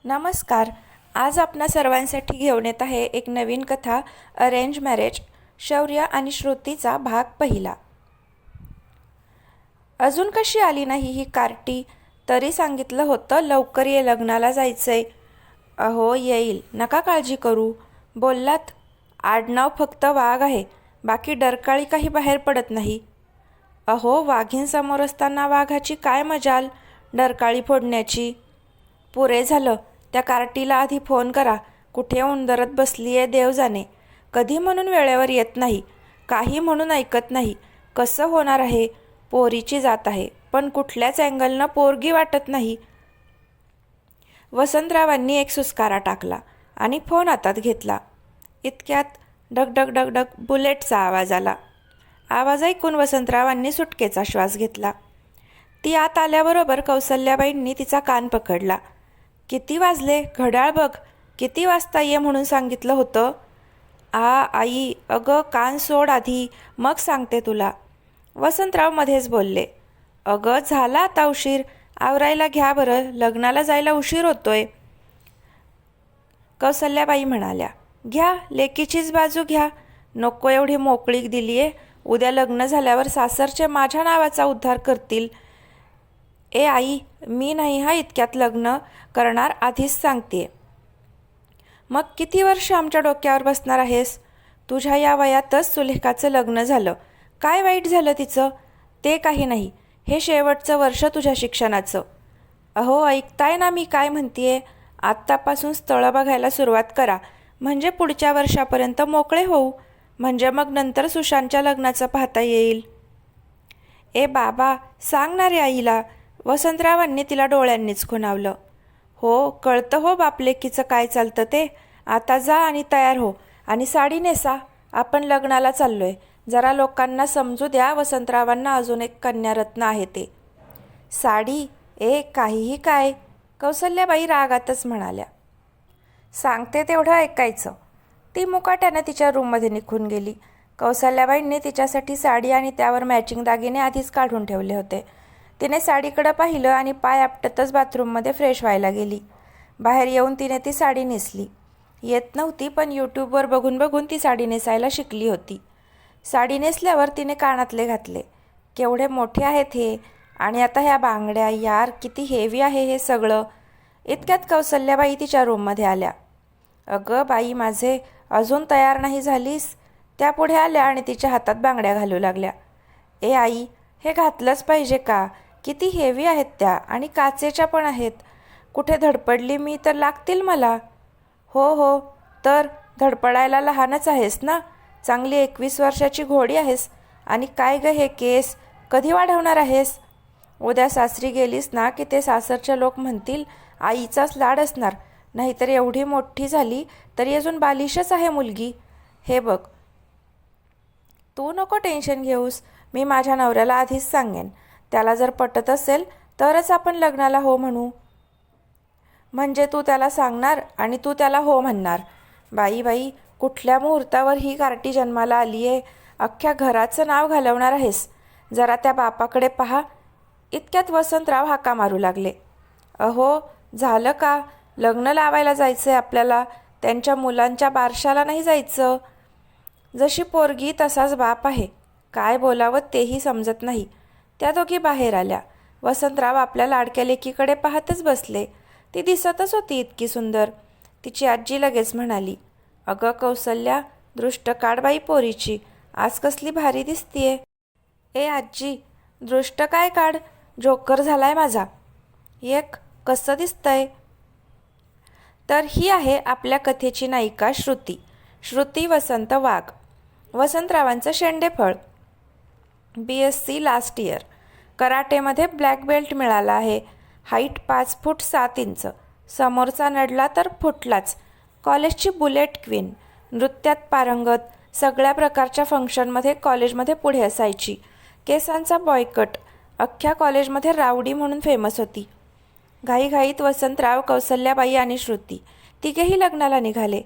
नमस्कार. आज आपणा सर्वांसाठी घेऊन येत आहे एक नवीन कथा, अरेंज मॅरेज, शौर्य आणि श्रुतीचा भाग पहिला. अजून कशी आली नाही ही कार्टी? तरी सांगितलं होतं लवकर ये, लग्नाला जायचंय. अहो येईल, नका काळजी करू बोललात. आडनाव फक्त वाघ आहे, बाकी डरकाळी काही बाहेर पडत नाही. अहो वाघींसमोर असताना वाघाची काय मजाल डरकाळी फोडण्याची. पुरे झालं, त्या कार्टीला आधी फोन करा. कुठे उंदरत बसलीये देव जाणे. कधी म्हणून वेळेवर येत नाही, काही म्हणून ऐकत नाही. कसं होणार आहे? पोरीची जात आहे, पण कुठल्याच अँगलनं पोरगी वाटत नाही. वसंतरावांनी एक सुस्कारा टाकला आणि फोन हातात घेतला. इतक्यात डगडग डगडग बुलेटचा आवाज आला. आवाज ऐकून वसंतरावांनी सुटकेचा श्वास घेतला. ती आत आल्याबरोबर कौसल्याबाईंनी तिचा कान पकडला. किती वाजले? घड्याळ बघ. किती वाजता ये म्हणून सांगितलं होतं? आई, अगं कान सोड आधी, मग सांगते तुला. वसंतराव मध्येच बोलले. अगं झाला आता उशीर, आवरायला घ्या बरं, लग्नाला जायला उशीर होतोय. कौसल्याबाई म्हणाल्या. घ्या, लेकीचीच बाजू घ्या. नको एवढी मोकळीक दिलीये. उद्या लग्न झाल्यावर सासरचे माझ्या नावाचा उद्धार करतील. आई, मी नाही हा इतक्यात लग्न करणार, आधीच सांगते. मग किती वर्ष आमच्या डोक्यावर बसणार आहेस? तुझ्या या वयातच सुलेखाचं लग्न झालं. काय वाईट झालं तिचं? ते काही नाही, हे शेवटचं वर्ष तुझ्या शिक्षणाचं. अहो ऐकताय ना मी काय म्हणतेय? आत्तापासून स्थळं बघायला सुरुवात करा, म्हणजे पुढच्या वर्षापर्यंत मोकळे होऊ. म्हणजे मग नंतर सुशांतच्या लग्नाचं पाहता येईल. बाबा, सांगणार रे आईला. वसंतरावांनी तिला डोळ्यांनीच खुणावलं. हो कळतं हो बापलेकीचं काय चालतं ते. आता जा आणि तयार हो आणि साडी नेसा. आपण लग्नाला चाललोय. जरा लोकांना समजू द्या वसंतरावांना अजून एक कन्यारत्न आहे ते. साडी? काहीही काय? कौसल्याबाई रागातच म्हणाल्या. सांगते तेवढं ऐकायचं. ती मुकाट्यानं तिच्या रूममध्ये निघून गेली. कौसल्याबाईंनी तिच्यासाठी साडी आणि त्यावर मॅचिंग दागिने आधीच काढून ठेवले होते. तिने साडीकडं पाहिलं आणि पाय आपटतच बाथरूममध्ये फ्रेश व्हायला गेली. बाहेर येऊन तिने ती साडी नेसली. येत नव्हती, पण यूट्यूबवर बघून बघून ती साडी नेसायला शिकली होती. साडी नेसल्यावर तिने कानातले घातले. केवढे मोठे आहेत हे. आणि आता ह्या बांगड्या, यार किती हेवी आहे हे सगळं. इतक्यात कौसल्याबाई तिच्या रूममध्ये आल्या. अगं बाई माझे, अजून तयार नाही झालीस? त्या पुढे आल्या आणि तिच्या हातात बांगड्या घालू लागल्या. आई, हे घातलंच पाहिजे का? किती हेवी आहेत त्या, आणि काचेच्या पण आहेत. कुठे धडपडली मी तर लागतील मला. हो तर धडपडायला लहानच आहेस ना. चांगली 21 वर्षाची घोडी आहेस. आणि काय ग हे केस कधी वाढवणार आहेस? उद्या सासरी गेलीस ना की ते सासरचे लोक म्हणतील आईचाच लाड असणार. नाहीतर एवढी मोठी झाली तरी अजून बालिशच आहे मुलगी. हे बघ, तू नको टेन्शन घेऊस. मी माझ्या नवऱ्याला आधीच सांगेन. त्याला जर पटत असेल तरच आपण लग्नाला हो म्हणू. म्हणजे तू त्याला सांगणार आणि तू त्याला हो म्हणणार? बाई, कुठल्या मुहूर्तावर ही कार्टी जन्माला आली आहे? अख्ख्या घराचं नाव घालवणार आहेस. जरा त्या बापाकडे पहा. इतक्यात वसंतराव हाका मारू लागले. अहो झालं का? लग्न लावायला जायचं आहे आपल्याला. त्यांच्या मुलांच्या बारशाला नाही जायचं. जशी पोरगी तसाच बाप आहे. काय बोलावं तेही समजत नाही. त्या दोघी बाहेर आल्या. वसंतराव आपल्या लाडक्या लेकीकडे पाहतच बसले. ती दिसतच होती इतकी सुंदर. तिची आजी लगेच म्हणाली. अगं कौसल्या, दृष्ट काढ बाई पोरीची. आज कसली भारी दिसतीये. आजी, दृष्ट काय काढ, जोकर झालाय माझा. कसं दिसतंय? तर ही आहे आपल्या कथेची नायिका श्रुती वसंत वाघ. वसंतरावांचं शेंडेफळ. BSc last year. कराटेमध्ये ब्लॅक बेल्ट मिळाला आहे. हाईट 5 फूट 7 इंच. समोरचा नडला तर फुटलाच. कॉलेजची बुलेट क्वीन. नृत्यात पारंगत. सगळ्या प्रकारच्या फंक्शनमध्ये कॉलेजमध्ये पुढे असायची. केसांचा बॉयकट. अख्ख्या कॉलेजमध्ये रावडी म्हणून फेमस होती. घाईघाईत वसंतराव, कौसल्याबाई आणि श्रुती तिघेही लग्नाला निघाले.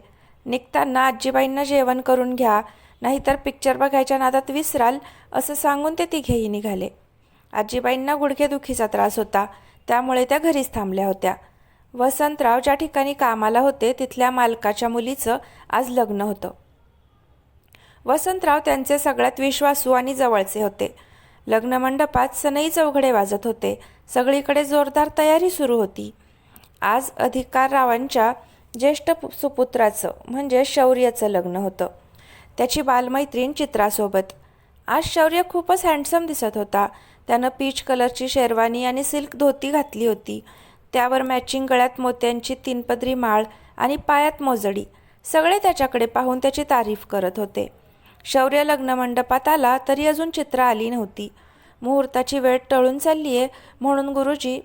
निघताना आजीबाईंना जेवण करून घ्या, नाहीतर पिक्चर बघायच्या नादात विसराल, असं सांगून ते तिघेही निघाले. आजीबाईंना गुडघेदुखीचा त्रास होता, त्यामुळे त्या घरीच थांबल्या होत्या. वसंतराव ज्या ठिकाणी कामाला होते तिथल्या मालकाच्या मुलीचं आज लग्न होतं. वसंतराव त्यांचे सगळ्यात विश्वासू आणि जवळचे होते. लग्नमंडपात सनई चौघडे वाजत होते. सगळीकडे जोरदार तयारी सुरू होती. आज अधिकाररावांच्या ज्येष्ठ सुपुत्राचं म्हणजे शौर्याचं लग्न होतं. त्याची बालमैत्रीण चित्रासोबत. आज शौर्य खूपच हँडसम दिसत होता. त्यानं पीच कलरची शेरवानी आणि सिल्क धोती घातली होती. त्यावर मॅचिंग गळ्यात मोत्यांची 3 पदरी माळ आणि पायात मोजडी. सगळे त्याच्याकडे पाहून त्याची तारीफ करत होते. शौर्य लग्नमंडपात आला तरी अजून चित्रा आली नव्हती. मुहूर्ताची वेळ टळून चाललीये म्हणून गुरुजी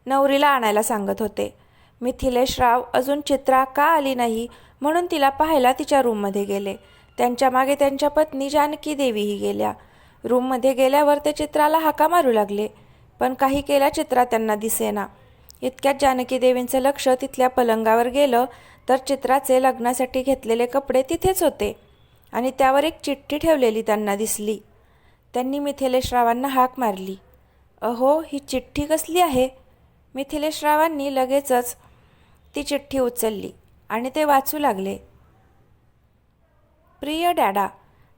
नवरीला आणायला सांगत होते. मिथिलेशराव अजून चित्रा का आली नाही म्हणून तिला पाहायला तिच्या रूममध्ये गेले. त्यांच्या मागे त्यांच्या पत्नी जानकी देवीही गेल्या. रूममध्ये गेल्यावर ते चित्राला हाका मारू लागले, पण काही केल्या चित्रा त्यांना दिसेना. इतक्यात जानकी देवींचं लक्ष तिथल्या पलंगावर गेलं तर चित्राचे लग्नासाठी घेतलेले कपडे तिथेच होते आणि त्यावर एक चिठ्ठी ठेवलेली त्यांना दिसली. त्यांनी मिथिलेशरावांना हाक मारली. अहो, ही चिठ्ठी कसली आहे? मिथिलेशरावांनी लगेचच ती चिठ्ठी उचलली आणि ते वाचू लागले. प्रिय डॅडा,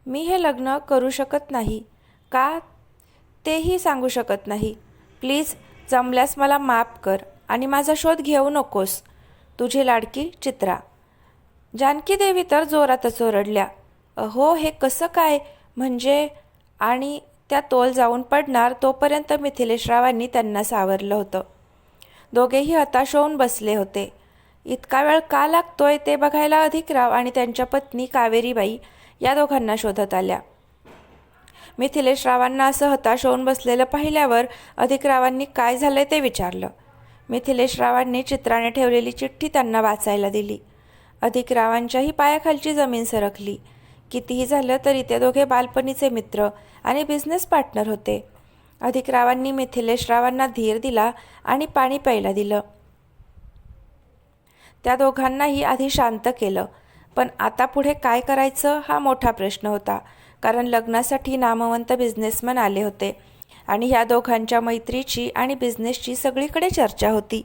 मी हे लग्न करू शकत नाही. का तेही सांगू शकत नाही. प्लीज जमल्यास मला माफ कर आणि माझा शोध घेऊ नकोस. तुझी लाडकी चित्रा. जानकी देवी तर जोरातच ओरडल्या. अहो, हे कसं काय म्हणजे? आणि त्या तोल जाऊन पडणार तोपर्यंत मिथिलेशरावांनी त्यांना सावरलं होतं. दोघेही हताश होऊन बसले होते. इतका वेळ का लागतोय ते बघायला अधिकराव आणि त्यांच्या पत्नी कावेरीबाई या दोघांना शोधत आल्या. मिथिलेशरावांना असं हताश होऊन बसलेलं पाहिल्यावर अधिकरावांनी काय झालंय ते विचारलं. मिथिलेशरावांनी चित्राने ठेवलेली चिठ्ठी त्यांना वाचायला दिली. अधिकरावांच्याही पायाखालची जमीन सरकली. कितीही झालं तरी ते दोघे बालपणीचे मित्र आणि बिझनेस पार्टनर होते. अधिकरावांनी मिथिलेशरावांना धीर दिला आणि पाणी प्यायला दिलं. त्या दोघांनाही आधी शांत केलं, पण आता पुढे काय करायचं हा मोठा प्रश्न होता. कारण लग्नासाठी नामवंत बिझनेसमन आले होते आणि ह्या दोघांच्या मैत्रीची आणि बिझनेसची सगळीकडे चर्चा होती.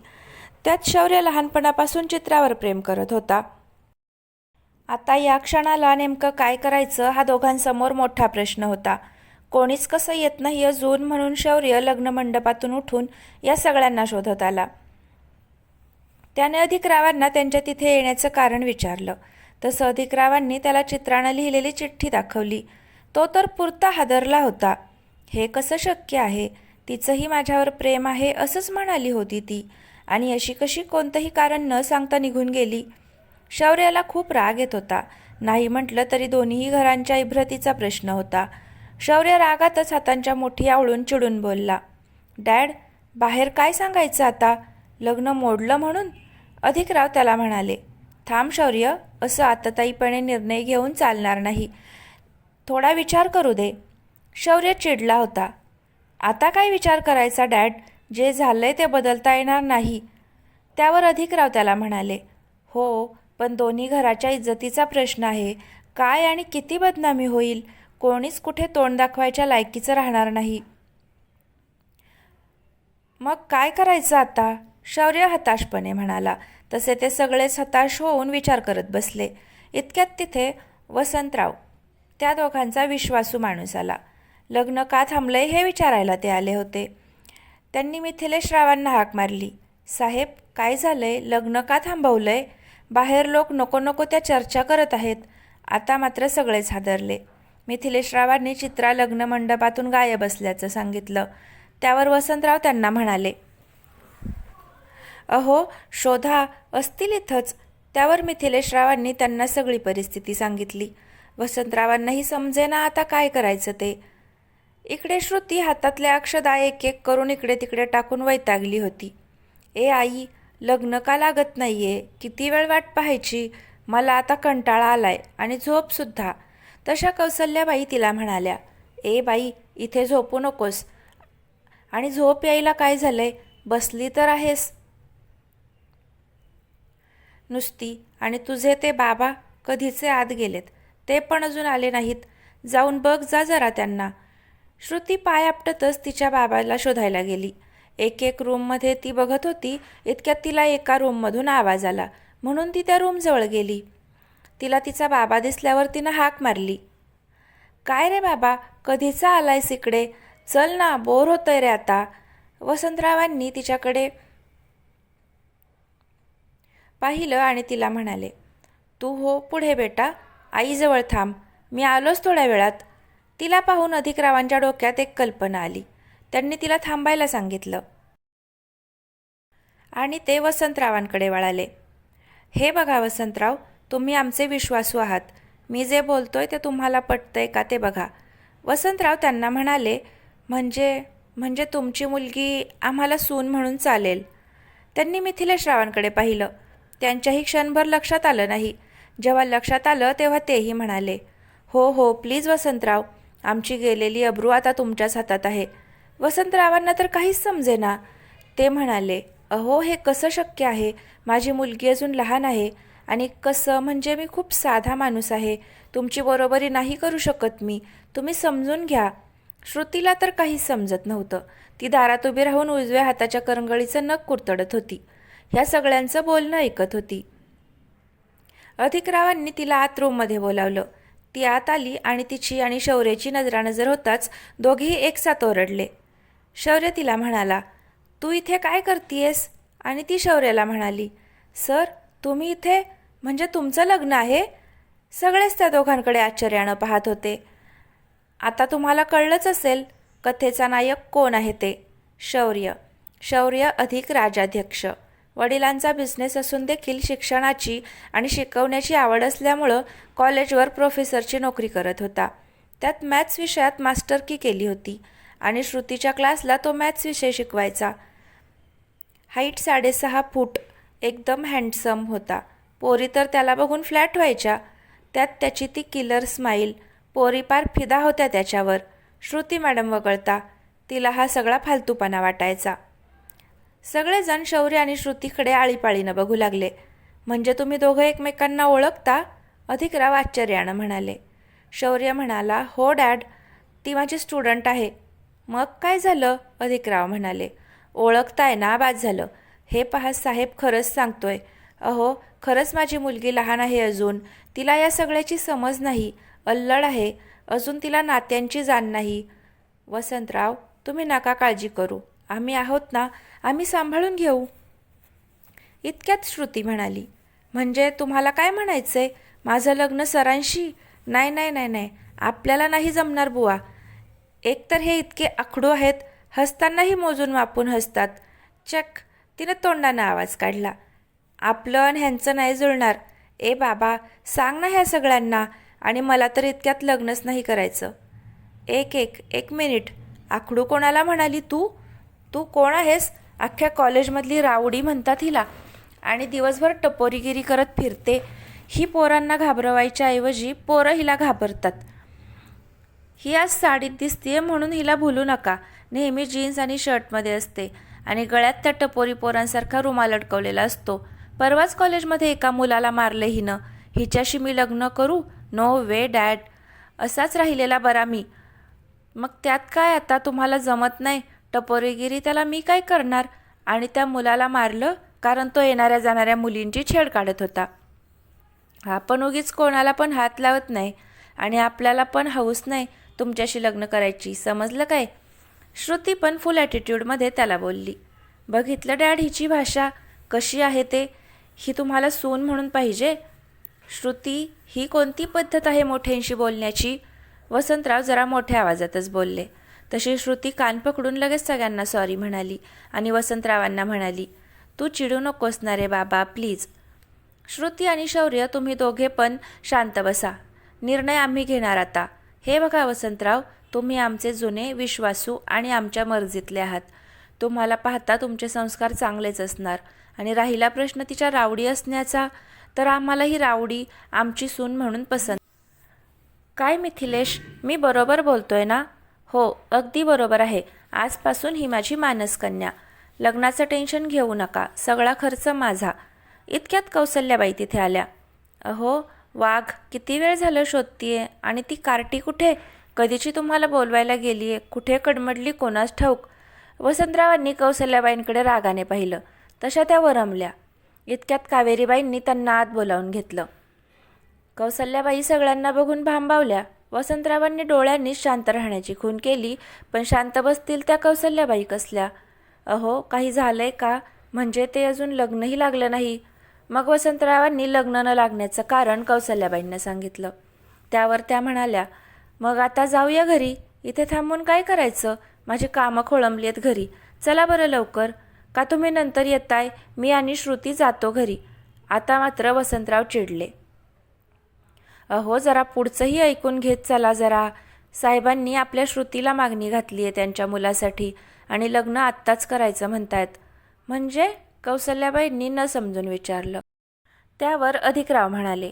त्यात शौर्य लहानपणापासून चित्रावर प्रेम करत होता. आता या क्षणाला नेमकं काय करायचं हा दोघांसमोर मोठा प्रश्न होता. कोणीच कसं येत नाही अजून म्हणून शौर्य लग्नमंडपातून उठून या सगळ्यांना शोधत आला. त्याने अधिकरावांना त्यांच्या तिथे येण्याचं कारण विचारलं. तसं अधिकरावांनी त्याला चित्रानं लिहिलेली चिठ्ठी दाखवली. तो तर पुरता हादरला होता. हे कसं शक्य आहे? तिचंही माझ्यावर प्रेम आहे असंच म्हणाली होती ती, आणि अशी कशी कोणतंही कारण न सांगता निघून गेली? शौर्याला खूप राग येत होता. नाही म्हटलं तरी दोन्हीही घरांच्या इब्रतीचा प्रश्न होता. शौर्य रागातच हातांच्या मुठी आवळून चिडून बोलला. डॅड, बाहेर काय सांगायचं आता? लग्न मोडलं म्हणून? अधिकराव त्याला म्हणाले. थांब शौर्य, असं आतताईपणे निर्णय घेऊन चालणार नाही. थोडा विचार करू दे. शौर्य चिडला होता. आता काय विचार करायचा डॅड? जे झालंय ते बदलता येणार नाही. त्यावर अधिकराव त्याला म्हणाले. हो, पण दोन्ही घराच्या इज्जतीचा प्रश्न आहे. काय आणि किती बदनामी होईल? कोणीच कुठे तोंड दाखवायच्या लायकीचं राहणार नाही. मग काय करायचं आता? शौर्य हताशपणे म्हणाला. तसे ते सगळेच हताश होऊन विचार करत बसले. इतक्यात तिथे वसंतराव, त्या दोघांचा विश्वासू माणूस आला. लग्न का थांबलंय हे विचारायला ते आले होते. त्यांनी मिथिलेशरावांना हाक मारली. साहेब, काय झालंय? लग्न का थांबवलंय? बाहेर लोक नको नको त्या चर्चा करत आहेत. आता मात्र सगळेच हादरले. मिथिलेशरावांनी चित्रा लग्न मंडपातून गायब असल्याचं सांगितलं. त्यावर वसंतराव त्यांना म्हणाले. अहो, शोधा, असतील इथंच. त्यावर मिथिलेशरावांनी त्यांना सगळी परिस्थिती सांगितली. वसंतरावांनाही समजेना आता काय करायचं ते. इकडे श्रुती हातातल्या अक्षदा एक एक करून इकडे तिकडे टाकून वैतागली होती. ए आई, लग्न का लागत नाहीये? किती वेळ वाट पाहायची? मला आता कंटाळा आलाय आणि झोपसुद्धा. तशा कौसल्याबाई तिला म्हणाल्या. ए बाई, इथे झोपू नकोस. आणि झोप यायला काय झालंय? बसली तर आहेस नुसती. आणि तुझे ते बाबा कधीचे आत गेलेत, ते पण अजून आले नाहीत. जाऊन बघ जा जरा त्यांना. श्रुती पाय आपटतच तिच्या बाबाला शोधायला गेली. एक एक रूममध्ये ती बघत होती. इतक्यात तिला एका रूममधून आवाज आला, म्हणून ती त्या रूमजवळ गेली. तिला तिचा बाबा दिसल्यावर तिनं हाक मारली. काय रे बाबा, कधीचा आलायस इकडे? चल ना, बोर होतंय रे आता. वसंतरावांनी तिच्याकडे पाहिलं आणि तिला म्हणाले, तू हो पुढे बेटा, आईजवळ थांब, मी आलोच थोड्या वेळात. तिला पाहून अधिकरावांच्या डोक्यात एक कल्पना आली. त्यांनी तिला थांबायला सांगितलं आणि ते वसंतरावांकडे वळाले. हे बघा वसंतराव, तुम्ही आमचे विश्वासू आहात. मी जे बोलतोय ते तुम्हाला पटतंय का ते बघा. वसंतराव त्यांना म्हणाले, म्हणजे तुमची मुलगी आम्हाला सून म्हणून चालेल. त्यांनी मिथिलेशरावांकडे पाहिलं. त्यांच्याही क्षणभर लक्षात आलं नाही. जेव्हा लक्षात आलं तेव्हा तेही म्हणाले, हो हो प्लीज वसंतराव, आमची गेलेली अब्रू आता तुमच्याच हातात आहे. वसंतरावांना तर काहीच समजेना. ते म्हणाले, अहो हे कसं शक्य आहे? माझी मुलगी अजून लहान आहे आणि कसं म्हणजे मी खूप साधा माणूस आहे. तुमची बरोबरी नाही करू शकत मी. तुम्ही समजून घ्या. श्रुतीला तर काहीच समजत नव्हतं. ती दारात उभी राहून उजव्या हाताच्या करंगळीचं नख कुरतडत होती. ह्या सगळ्यांचं बोलणं ऐकत होती. अधिकरावांनी तिला आत रूममध्ये बोलावलं. ती आत आली आणि तिची आणि शौर्याची नजरानजर होताच दोघेही एकसाथ ओरडले. शौर्य तिला म्हणाला, तू इथे काय करतीयस? आणि ती शौर्याला म्हणाली, सर तुम्ही इथे, म्हणजे तुमचं लग्न आहे? सगळेच त्या दोघांकडे आश्चर्यानं पाहत होते. आता तुम्हाला कळलंच असेल कथेचा नायक कोण आहे ते. शौर्य अधिक राजाध्यक्ष. वडिलांचा बिझनेस असून देखील शिक्षणाची आणि शिकवण्याची आवड असल्यामुळं कॉलेजवर प्रोफेसरची नोकरी करत होता. त्यात मॅथ्स विषयात मास्टरकी केली होती आणि श्रुतीच्या क्लासला तो मॅथ्स विषय शिकवायचा. हाईट 6.5 फूट, एकदम हँडसम होता. पोरी तर त्याला बघून फ्लॅट व्हायच्या. त्यात त्याची ती किलर स्माईल, पोरी पार फिदा होत्या त्याच्यावर. श्रुती मॅडम वगळता. तिला हा सगळा फालतूपणा वाटायचा. सगळेजण शौर्य आणि श्रुतीकडे आळीपाळीनं बघू लागले. म्हणजे तुम्ही दोघं एकमेकांना ओळखता? अधिकराव आश्चर्यानं म्हणाले. शौर्य म्हणाला, हो डॅड, ती माझी स्टुडंट आहे. मग काय झालं? अधिकराव म्हणाले. ओळखताय ना, बाद झालं. हे पहा साहेब, खरंच सांगतोय. अहो खरंच माझी मुलगी लहान आहे अजून. तिला या सगळ्याची समज नाही, अल्लड आहे. अजून तिला नात्यांची जाण नाही. वसंतराव तुम्ही नका काळजी करू, आम्ही आहोत ना, आम्ही सांभाळून घेऊ. इतक्यात श्रुती म्हणाली, म्हणजे तुम्हाला काय म्हणायचंय? माझं लग्न सरांशी? नाही नाही नाही नाही, आपल्याला नाही जमणार बुवा. एकतर हे इतके आखडू आहेत, हसतानाही मोजून मापून हसतात. चक, तिनं तोंडानं आवाज काढला. आपलं आणि ह्यांचं नाही जुळणार. ए बाबा, सांग ना ह्या सगळ्यांना. आणि मला तर इतक्यात लग्नच नाही करायचं. एक मिनिट, आखडू कोणाला म्हणाली तू? तू कोण आहेस? अख्ख्या कॉलेजमधली रावडी म्हणतात हिला, आणि दिवसभर टपोरीगिरी करत फिरते. ही पोरांना घाबरवायच्या ऐवजी पोरं हिला घाबरतात. ही आज साडीत दिसतीये म्हणून हिला भुलू नका. नेहमी जीन्स आणि शर्टमध्ये असते आणि गळ्यात त्या टपोरी पोरांसारखा रुमाल अडकवलेला असतो. परवाच कॉलेजमध्ये एका मुलाला मारले हिनं. हिच्याशी मी लग्न करू? नो वे डॅड. असाच राहिलेला बरा मी. मग त्यात काय, आता तुम्हाला जमत नाही टपोरीगिरी, त्याला मी काय करणार? आणि त्या मुलाला मारलं कारण तो येणाऱ्या जाणाऱ्या मुलींची छेड काढत होता. आपण उगीच कोणाला पण हात लावत नाही आणि आपल्याला पण हौस नाही तुमच्याशी लग्न करायची, समजलं काय? श्रुती पण फुल ॲटिट्यूडमध्ये त्याला बोलली. बघितलं डॅड हिची भाषा कशी आहे ते? ही तुम्हाला सून म्हणून पाहिजे? श्रुती, ही कोणती पद्धत आहे मोठ्यांशी बोलण्याची? वसंतराव जरा मोठ्या आवाजातच बोलले. तशी श्रुती कान पकडून लगेच सगळ्यांना सॉरी म्हणाली आणि वसंतरावांना म्हणाली, तू चिडू नकोस ना रे बाबा, प्लीज. श्रुती आणि शौर्य, तुम्ही दोघे पण शांत बसा. निर्णय आम्ही घेणार आता. हे बघा वसंतराव, तुम्ही आमचे जुने विश्वासू आणि आमच्या मर्जीतले आहात. तुम्हाला पाहता तुमचे संस्कार चांगलेच असणार. आणि राहिला प्रश्न तिच्या रावडी असण्याचा, तर आम्हाला ही रावडी आमची सून म्हणून पसंत. काय मिथिलेश, मी बरोबर बोलतोय ना? हो, अगदी बरोबर आहे. आजपासून ही माझी मानसकन्या. लग्नाचं टेन्शन घेऊ नका, सगळा खर्च माझा. इतक्यात कौसल्याबाई तिथे आल्या. अहो वाघ, किती वेळ झालं शोधतीये, आणि ती कार्टी कुठे? कधीची तुम्हाला बोलवायला गेलीये, कुठे कडमडली कोणास ठाऊक. वसंतरावांनी कौसल्याबाईंकडे रागाने पाहिलं. तशा त्या वरमल्या. इतक्यात कावेरीबाईंनी त्यांना आत बोलावून घेतलं. कौसल्याबाई सगळ्यांना बघून भांबावल्या. वसंतरावांनी डोळ्यांनी शांत राहण्याची खूण केली, पण शांत बसतील त्या कौसल्याबाई कसल्या. अहो, काही झालंय का? म्हणजे ते अजून लग्नही लागलं नाही. मग वसंतरावांनी लग्न न लागण्याचं कारण कौसल्याबाईंना सांगितलं. त्यावर त्या म्हणाल्या, मग आता जाऊया घरी. इथे थांबून काय करायचं? माझी कामं खोळंबली आहेत घरी. चला बरं लवकर. का तुम्ही नंतर येताय? मी आणि श्रुती जातो घरी. आता मात्र वसंतराव चिडले. अहो, जरा पुढचंही ऐकून घेत चला जरा. साहेबांनी आपल्या श्रुतीला मागणी घातली आहे त्यांच्या मुलासाठी आणि लग्न आत्ताच करायचं म्हणतायत. म्हणजे? कौसल्याबाईंनी न समजून विचारलं. त्यावर अधिकराव म्हणाले,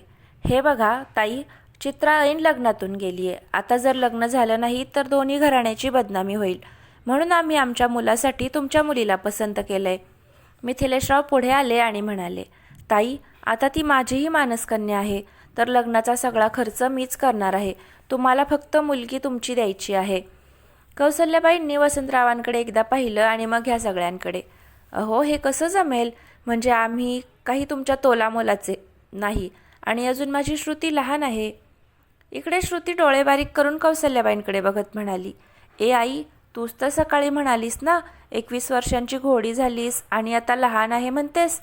हे बघा ताई, चित्रा ऐन लग्नातून गेली आहे. आता जर लग्न झालं नाही तर दोन्ही घराण्याची बदनामी होईल. म्हणून आम्ही आमच्या मुलासाठी तुमच्या मुलीला पसंत केलंय. मिथिलेशराव पुढे आले आणि म्हणाले, ताई, आता ती माझीही मानसकन्या आहे, तर लग्नाचा सगळा खर्च मीच करणार आहे. तुम्हाला फक्त मुलगी तुमची द्यायची आहे. कौसल्याबाईंनी वसंतरावांकडे एकदा पाहिलं आणि मग ह्या सगळ्यांकडे. अहो, हे कसं जमेल? म्हणजे आम्ही काही तुमच्या तोलामोलाचे नाही आणि अजून माझी श्रुती लहान आहे. इकडे श्रुती डोळे बारीक करून कौसल्याबाईंकडे बघत म्हणाली, ए आई, तूच तर सकाळी म्हणालीस ना 21 वर्षांची घोडी झालीस आणि आता लहान आहे म्हणतेस.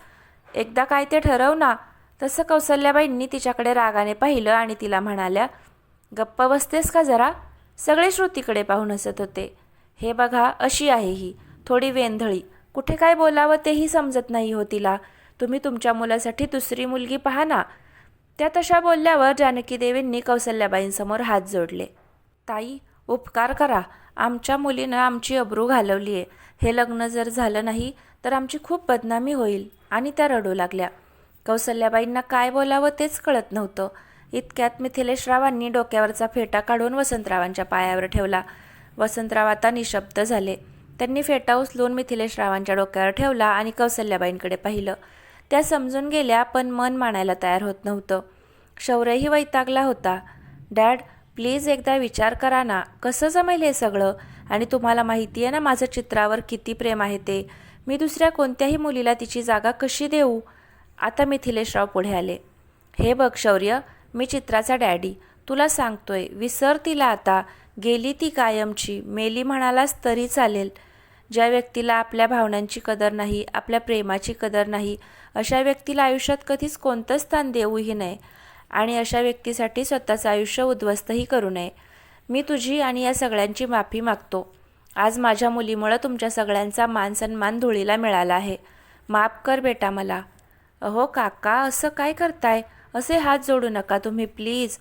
एकदा काय ते ठरव ना. तसं कौसल्याबाईंनी तिच्याकडे रागाने पाहिलं आणि तिला म्हणाल्या, गप्प बसतेस का जरा? सगळे श्रुतीकडे पाहून हसत होते. हे बघा, अशी आहे ही, थोडी वेंधळी. कुठे काय बोलावं तेही समजत नाही हो तिला. तुम्ही तुमच्या मुलासाठी दुसरी मुलगी पहा ना. त्या तशा बोलल्यावर जानकीदेवींनी कौसल्याबाईंसमोर हात जोडले. ताई, उपकार करा. आमच्या मुलीनं आमची अब्रू घालवली आहे. हे लग्न जर झालं नाही तर आमची खूप बदनामी होईल. आणि त्या रडू लागल्या. कौसल्याबाईंना काय बोलावं तेच कळत नव्हतं. इतक्यात मिथिलेशरावांनी डोक्यावरचा फेटा काढून वसंतरावांच्या पायावर ठेवला. वसंतराव आता निशब्द झाले. त्यांनी फेटा उचलून मिथिलेशरावांच्या डोक्यावर ठेवला आणि कौसल्याबाईंकडे पाहिलं. त्या समजून गेल्या, पण मन मानायला तयार होत नव्हतं. शौर्यही वैतागला होता. डॅड, प्लीज एकदा विचार करा ना. कसं जमेल हे सगळं? आणि तुम्हाला माहिती आहे ना माझं चित्रावर किती प्रेम आहे ते. मी दुसऱ्या कोणत्याही मुलीला तिची जागा कशी देऊ? आता मिथिलेशराव पुढे आले. हे बघ शौर्य, मी चित्राचा डॅडी. तुला सांगतोय, विसर तिला आता. गेली ती कायमची. मेली म्हणालास तरी चालेल. ज्या व्यक्तीला आपल्या भावनांची कदर नाही, आपल्या प्रेमाची कदर नाही, अशा व्यक्तीला आयुष्यात कधीच कोणतं स्थान देऊही नये आणि अशा व्यक्तीसाठी स्वतःचं आयुष्य उद्ध्वस्तही करू नये. मी तुझी आणि या सगळ्यांची माफी मागतो. आज माझ्या मुलीमुळं तुमच्या सगळ्यांचा मान सन्मान धुळीला मिळाला आहे. माफ कर बेटा मला. अहो काका, असं काय करताय? असे हात जोडू नका तुम्ही प्लीज.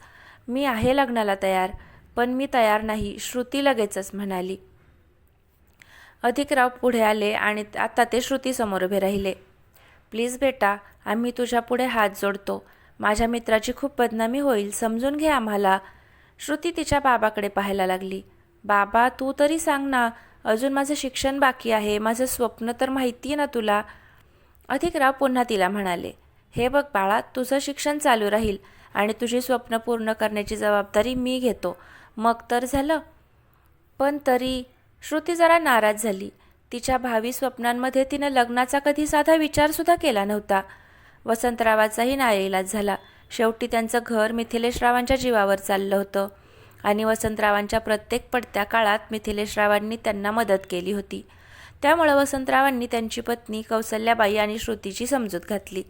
मी आहे लग्नाला तयार, पण मी तयार नाही, श्रुती लगेचच म्हणाली. अधिकराव पुढे आले आणि आता ते श्रुतीसमोर उभे राहिले. प्लीज बेटा, आम्ही तुझ्या पुढे हात जोडतो. माझ्या मित्राची खूप बदनामी होईल, समजून घे आम्हाला. श्रुती तिच्या बाबाकडे पाहायला लागली. बाबा, तू तरी सांग ना. अजून माझं शिक्षण बाकी आहे. माझं स्वप्न तर माहिती आहे ना तुला. अधिकराव पुन्हा तिला म्हणाले, हे बघ बाळा, तुझं शिक्षण चालू राहील आणि तुझी स्वप्न पूर्ण करण्याची जबाबदारी मी घेतो. मग तर झालं. पण तरी श्रुती जरा नाराज झाली. तिच्या भावी स्वप्नांमध्ये तिनं लग्नाचा कधी साधा विचारसुद्धा केला नव्हता. वसंतरावाचाही नाईलाज झाला. शेवटी त्यांचं घर मिथिलेशरावांच्या जीवावर चाललं होतं आणि वसंतरावांच्या प्रत्येक पडत्या काळात मिथिलेशरावांनी त्यांना मदत केली होती. त्यामुळं वसंतरावांनी त्यांची पत्नी कौसल्याबाई आणि श्रुतीची समजूत घातली.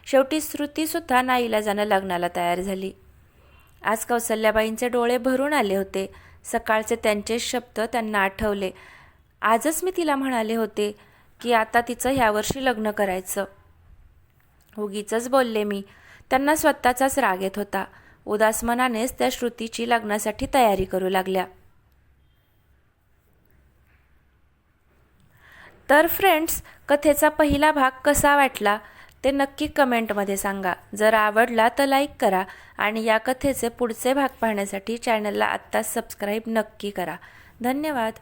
शेवटी श्रुतीसुद्धा नाईलाजानं लग्नाला तयार झाली. आज कौसल्याबाईंचे डोळे भरून आले होते. सकाळचे त्यांचेच शब्द त्यांना आठवले. आजच मी तिला म्हणाले होते की आता तिचं ह्यावर्षी लग्न करायचं. उगीचच बोलले मी. त्यांना स्वतःचाच राग येत होता. उदास मनानेच त्या श्रुतीची लग्नासाठी तयारी करू लागल्या. तर फ्रेंड्स, कथेचा पहिला भाग कसा वाटला ते नक्की कमेंटमध्ये सांगा. जर आवडला तर लाईक करा आणि या कथेचे पुढचे भाग पाहण्यासाठी चॅनलला आत्ताच सबस्क्राईब नक्की करा. धन्यवाद.